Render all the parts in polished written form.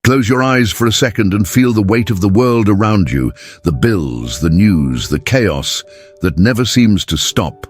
Close your eyes for a second and feel the weight of the world around you, the bills, the news, the chaos that never seems to stop.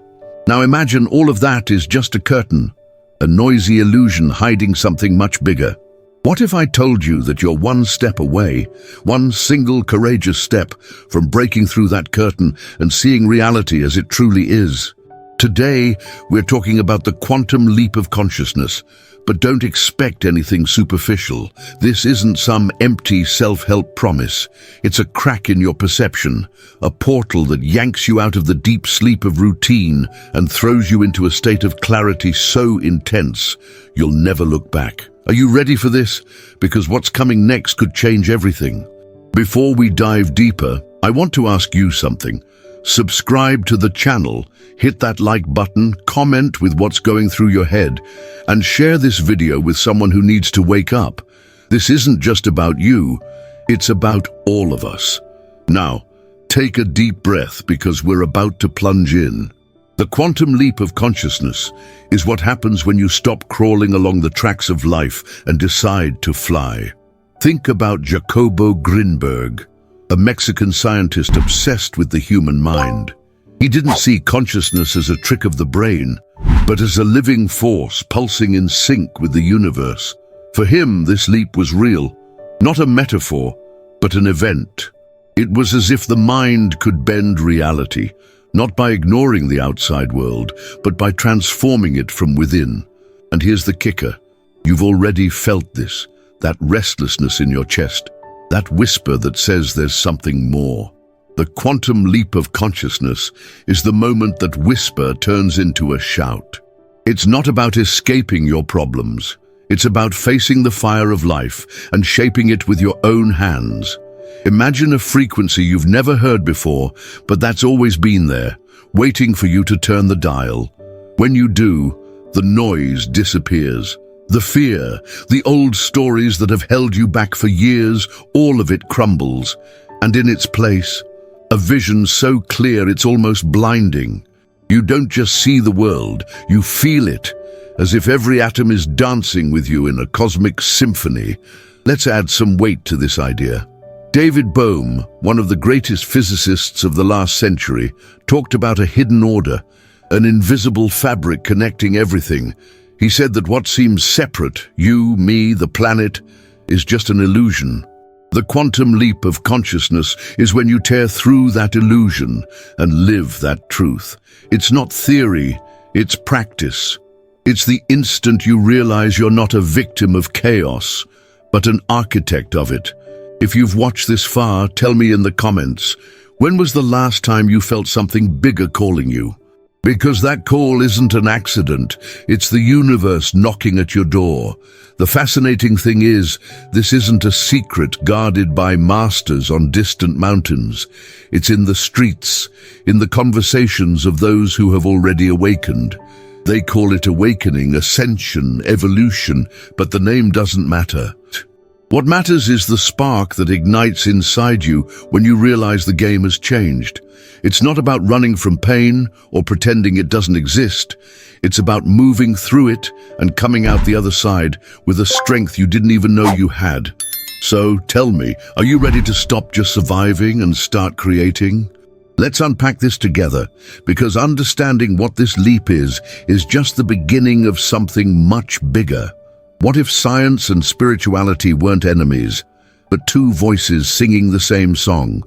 Now imagine all of that is just a curtain, a noisy illusion hiding something much bigger. What if I told you that you're one step away, one single courageous step from breaking through that curtain and seeing reality as it truly is? Today, we're talking about the quantum leap of consciousness, but don't expect anything superficial. This isn't some empty self-help promise. It's a crack in your perception, a portal that yanks you out of the deep sleep of routine and throws you into a state of clarity so intense, you'll never look back. Are you ready for this? Because what's coming next could change everything. Before we dive deeper, I want to ask you something. Subscribe to the channel, hit that like button, comment with what's going through your head, and share this video with someone who needs to wake up. This isn't just about you, it's about all of us. Now, take a deep breath because we're about to plunge in. The quantum leap of consciousness is what happens when you stop crawling along the tracks of life and decide to fly. Think about Jacobo Grinberg, a Mexican scientist obsessed with the human mind. He didn't see consciousness as a trick of the brain, but as a living force pulsing in sync with the universe. For him, this leap was real, not a metaphor, but an event. It was as if the mind could bend reality, not by ignoring the outside world, but by transforming it from within. And here's the kicker. You've already felt this, that restlessness in your chest, that whisper that says there's something more. The quantum leap of consciousness is the moment that whisper turns into a shout. It's not about escaping your problems. It's about facing the fire of life and shaping it with your own hands. Imagine a frequency you've never heard before, but that's always been there, waiting for you to turn the dial. When you do, the noise disappears. The fear, the old stories that have held you back for years, all of it crumbles. And in its place, a vision so clear it's almost blinding. You don't just see the world, you feel it, as if every atom is dancing with you in a cosmic symphony. Let's add some weight to this idea. David Bohm, one of the greatest physicists of the last century, talked about a hidden order, an invisible fabric connecting everything. He said that what seems separate, you, me, the planet, is just an illusion. The quantum leap of consciousness is when you tear through that illusion and live that truth. It's not theory, it's practice. It's the instant you realize you're not a victim of chaos, but an architect of it. If you've watched this far, tell me in the comments, when was the last time you felt something bigger calling you? Because that call isn't an accident, it's the universe knocking at your door. The fascinating thing is, this isn't a secret guarded by masters on distant mountains. It's in the streets, in the conversations of those who have already awakened. They call it awakening, ascension, evolution, but the name doesn't matter. What matters is the spark that ignites inside you when you realize the game has changed. It's not about running from pain or pretending it doesn't exist. It's about moving through it and coming out the other side with a strength you didn't even know you had. So tell me, are you ready to stop just surviving and start creating? Let's unpack this together, because understanding what this leap is just the beginning of something much bigger. What if science and spirituality weren't enemies, but two voices singing the same song?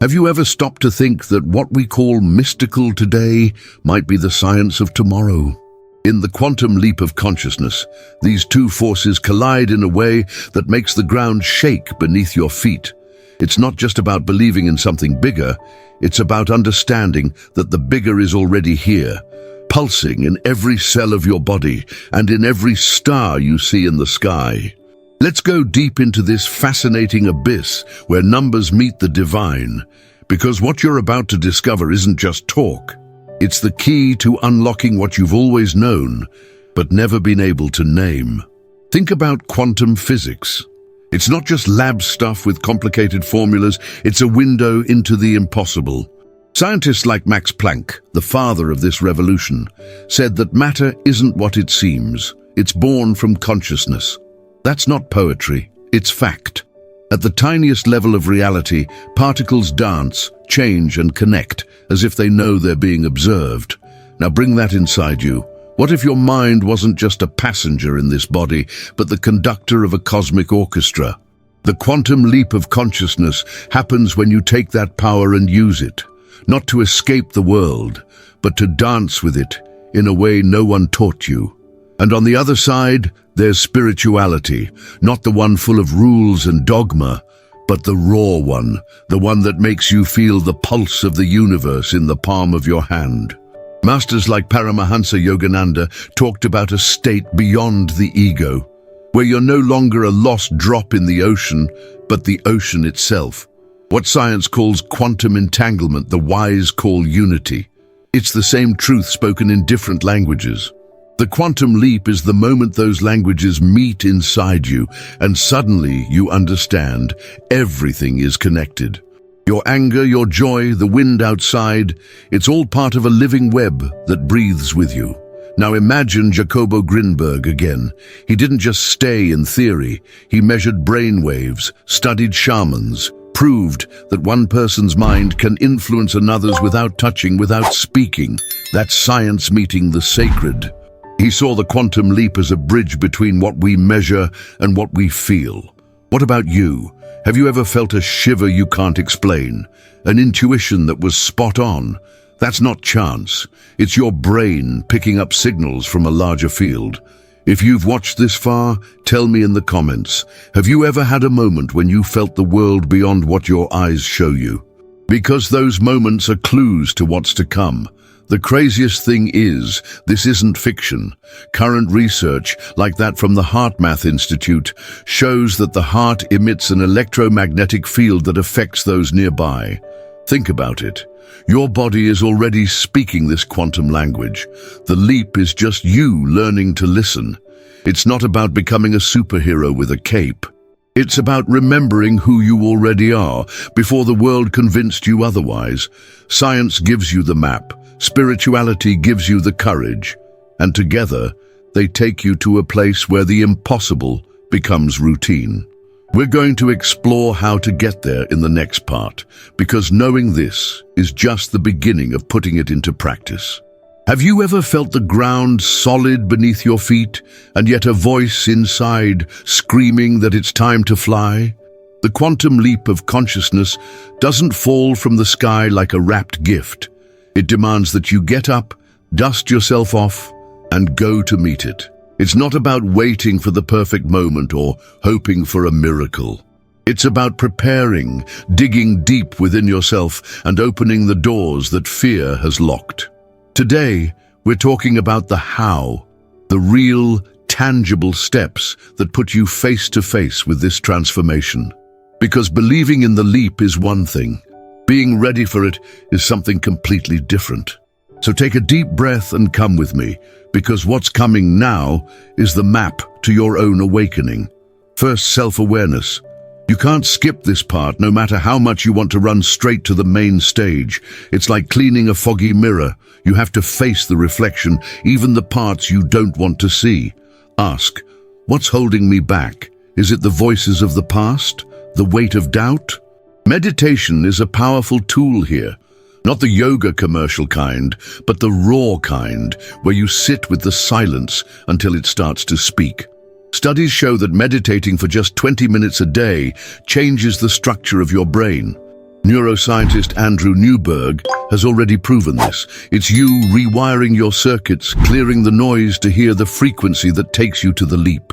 Have you ever stopped to think that what we call mystical today might be the science of tomorrow? In the quantum leap of consciousness, these two forces collide in a way that makes the ground shake beneath your feet. It's not just about believing in something bigger, it's about understanding that the bigger is already here, pulsing in every cell of your body and in every star you see in the sky. Let's go deep into this fascinating abyss where numbers meet the divine, because what you're about to discover isn't just talk. It's the key to unlocking what you've always known, but never been able to name. Think about quantum physics. It's not just lab stuff with complicated formulas, it's a window into the impossible. Scientists like Max Planck, the father of this revolution, said that matter isn't what it seems. It's born from consciousness. That's not poetry. It's fact. At the tiniest level of reality, particles dance, change, and connect, as if they know they're being observed. Now bring that inside you. What if your mind wasn't just a passenger in this body, but the conductor of a cosmic orchestra? The quantum leap of consciousness happens when you take that power and use it, not to escape the world, but to dance with it in a way no one taught you. And on the other side, there's spirituality, not the one full of rules and dogma, but the raw one, the one that makes you feel the pulse of the universe in the palm of your hand. Masters like Paramahansa Yogananda talked about a state beyond the ego, where you're no longer a lost drop in the ocean, but the ocean itself. What science calls quantum entanglement, the wise call unity. It's the same truth spoken in different languages. The quantum leap is the moment those languages meet inside you, and suddenly you understand everything is connected. Your anger, your joy, the wind outside, it's all part of a living web that breathes with you. Now imagine Jacobo Grinberg again. He didn't just stay in theory. He measured brain waves, studied shamans, proved that one person's mind can influence another's without touching, without speaking. That's science meeting the sacred. He saw the quantum leap as a bridge between what we measure and what we feel. What about you? Have you ever felt a shiver you can't explain? An intuition that was spot on? That's not chance. It's your brain picking up signals from a larger field. If you've watched this far, tell me in the comments. Have you ever had a moment when you felt the world beyond what your eyes show you? Because those moments are clues to what's to come. The craziest thing is, this isn't fiction. Current research, like that from the HeartMath Institute, shows that the heart emits an electromagnetic field that affects those nearby. Think about it. Your body is already speaking this quantum language. The leap is just you learning to listen. It's not about becoming a superhero with a cape. It's about remembering who you already are before the world convinced you otherwise. Science gives you the map. Spirituality gives you the courage. And together, they take you to a place where the impossible becomes routine. We're going to explore how to get there in the next part, because knowing this is just the beginning of putting it into practice. Have you ever felt the ground solid beneath your feet, and yet a voice inside screaming that it's time to fly? The quantum leap of consciousness doesn't fall from the sky like a wrapped gift. It demands that you get up, dust yourself off, and go to meet it. It's not about waiting for the perfect moment or hoping for a miracle. It's about preparing, digging deep within yourself and opening the doors that fear has locked. Today, we're talking about the how, the real, tangible steps that put you face to face with this transformation. Because believing in the leap is one thing. Being ready for it is something completely different. So take a deep breath and come with me, because what's coming now is the map to your own awakening. First, self-awareness. You can't skip this part no matter how much you want to run straight to the main stage. It's like cleaning a foggy mirror. You have to face the reflection, even the parts you don't want to see. Ask, what's holding me back? Is it the voices of the past? The weight of doubt? Meditation is a powerful tool here. Not the yoga commercial kind, but the raw kind, where you sit with the silence until it starts to speak. Studies show that meditating for just 20 minutes a day changes the structure of your brain. Neuroscientist Andrew Newberg has already proven this. It's you rewiring your circuits, clearing the noise to hear the frequency that takes you to the leap.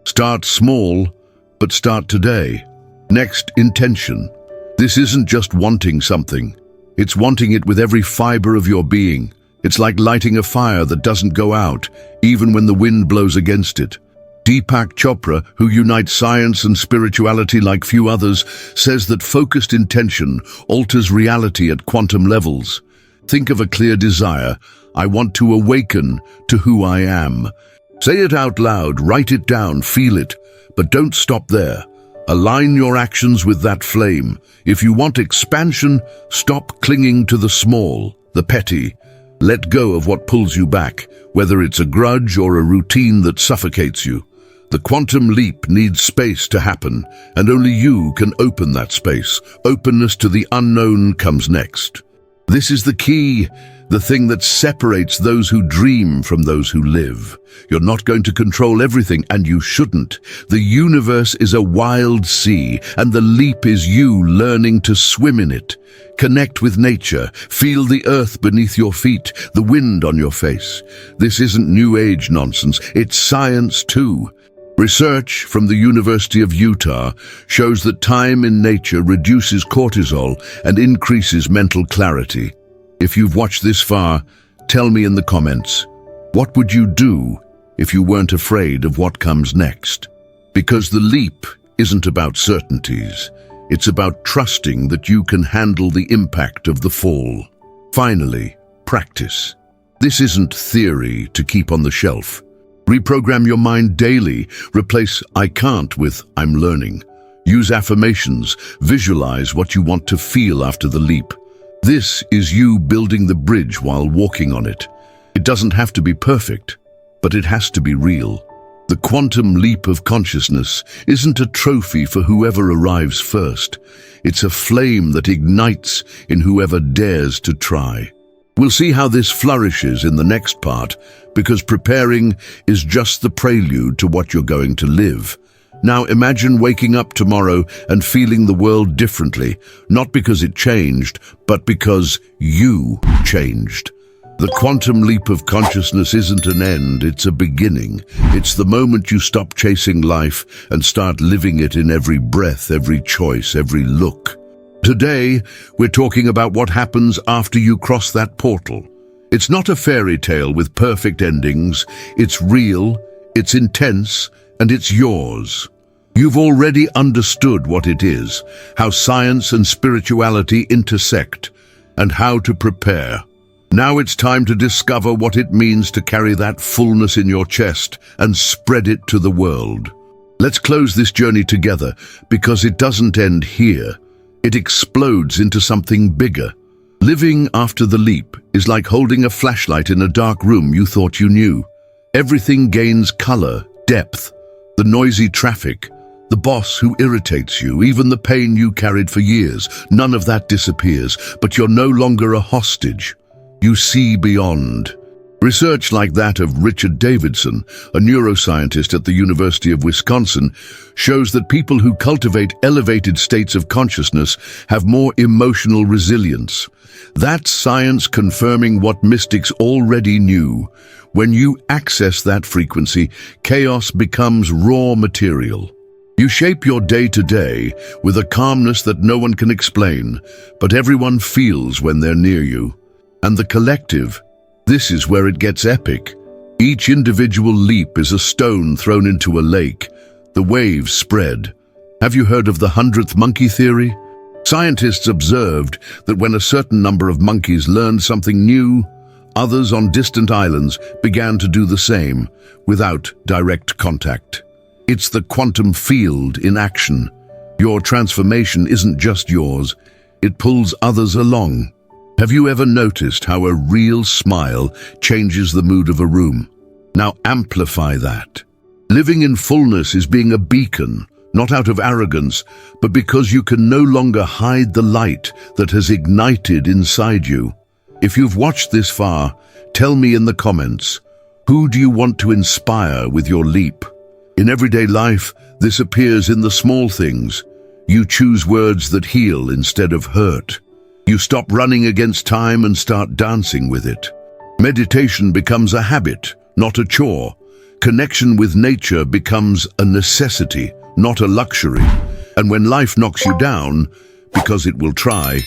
Start small, but start today. Next, intention. This isn't just wanting something. It's wanting it with every fiber of your being. It's like lighting a fire that doesn't go out, even when the wind blows against it. Deepak Chopra, who unites science and spirituality like few others, says that focused intention alters reality at quantum levels. Think of a clear desire. I want to awaken to who I am. Say it out loud, write it down, feel it, but don't stop there. Align your actions with that flame. If you want expansion, stop clinging to the small, the petty. Let go of what pulls you back, whether it's a grudge or a routine that suffocates you. The quantum leap needs space to happen, and only you can open that space. Openness to the unknown comes next. This is the key, the thing that separates those who dream from those who live. You're not going to control everything, and you shouldn't. The universe is a wild sea, and the leap is you learning to swim in it. Connect with nature, feel the earth beneath your feet, the wind on your face. This isn't New Age nonsense, it's science too. Research from the University of Utah shows that time in nature reduces cortisol and increases mental clarity. If you've watched this far, tell me in the comments, what would you do if you weren't afraid of what comes next? Because the leap isn't about certainties. It's about trusting that you can handle the impact of the fall. Finally, practice. This isn't theory to keep on the shelf. Reprogram your mind daily. Replace "I can't" with "I'm learning." Use affirmations. Visualize what you want to feel after the leap. This is you building the bridge while walking on it. It doesn't have to be perfect, but it has to be real. The quantum leap of consciousness isn't a trophy for whoever arrives first. It's a flame that ignites in whoever dares to try. We'll see how this flourishes in the next part, because preparing is just the prelude to what you're going to live. Now imagine waking up tomorrow and feeling the world differently, not because it changed, but because you changed. The quantum leap of consciousness isn't an end, it's a beginning. It's the moment you stop chasing life and start living it in every breath, every choice, every look. Today, we're talking about what happens after you cross that portal. It's not a fairy tale with perfect endings. It's real, it's intense, and it's yours. You've already understood what it is, how science and spirituality intersect, and how to prepare. Now it's time to discover what it means to carry that fullness in your chest and spread it to the world. Let's close this journey together, because it doesn't end here. It explodes into something bigger. Living after the leap is like holding a flashlight in a dark room you thought you knew. Everything gains color, depth, the noisy traffic, the boss who irritates you, even the pain you carried for years. None of that disappears, but you're no longer a hostage. You see beyond. Research like that of Richard Davidson, a neuroscientist at the University of Wisconsin, shows that people who cultivate elevated states of consciousness have more emotional resilience. That's science confirming what mystics already knew. When you access that frequency, chaos becomes raw material. You shape your day-to-day with a calmness that no one can explain, but everyone feels when they're near you. And the collective, this is where it gets epic. Each individual leap is a stone thrown into a lake. The waves spread. Have you heard of the 100th monkey theory? Scientists observed that when a certain number of monkeys learned something new, others on distant islands began to do the same, without direct contact. It's the quantum field in action. Your transformation isn't just yours, it pulls others along. Have you ever noticed how a real smile changes the mood of a room? Now amplify that. Living in fullness is being a beacon, not out of arrogance, but because you can no longer hide the light that has ignited inside you. If you've watched this far, tell me in the comments, who do you want to inspire with your leap? In everyday life, this appears in the small things. You choose words that heal instead of hurt. You stop running against time and start dancing with it. Meditation becomes a habit, not a chore. Connection with nature becomes a necessity, not a luxury. And when life knocks you down, because it will try,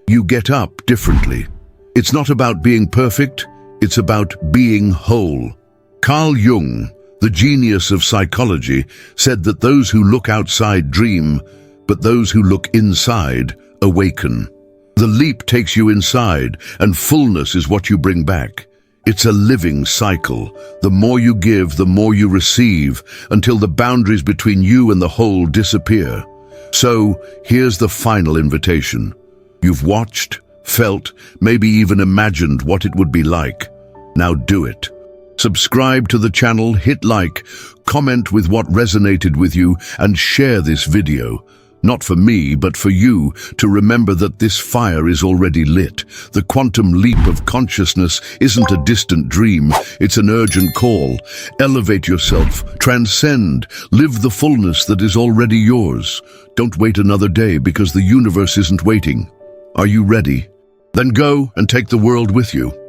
you get up differently. It's not about being perfect, it's about being whole. Carl Jung, the genius of psychology, said that those who look outside dream, but those who look inside awaken. The leap takes you inside, and fullness is what you bring back. It's a living cycle. The more you give, the more you receive, until the boundaries between you and the whole disappear. So, here's the final invitation. You've watched, felt, maybe even imagined what it would be like. Now do it. Subscribe to the channel, hit like, comment with what resonated with you, and share this video. Not for me, but for you, to remember that this fire is already lit. The quantum leap of consciousness isn't a distant dream, it's an urgent call. Elevate yourself, transcend, live the fullness that is already yours. Don't wait another day because the universe isn't waiting. Are you ready? Then go and take the world with you.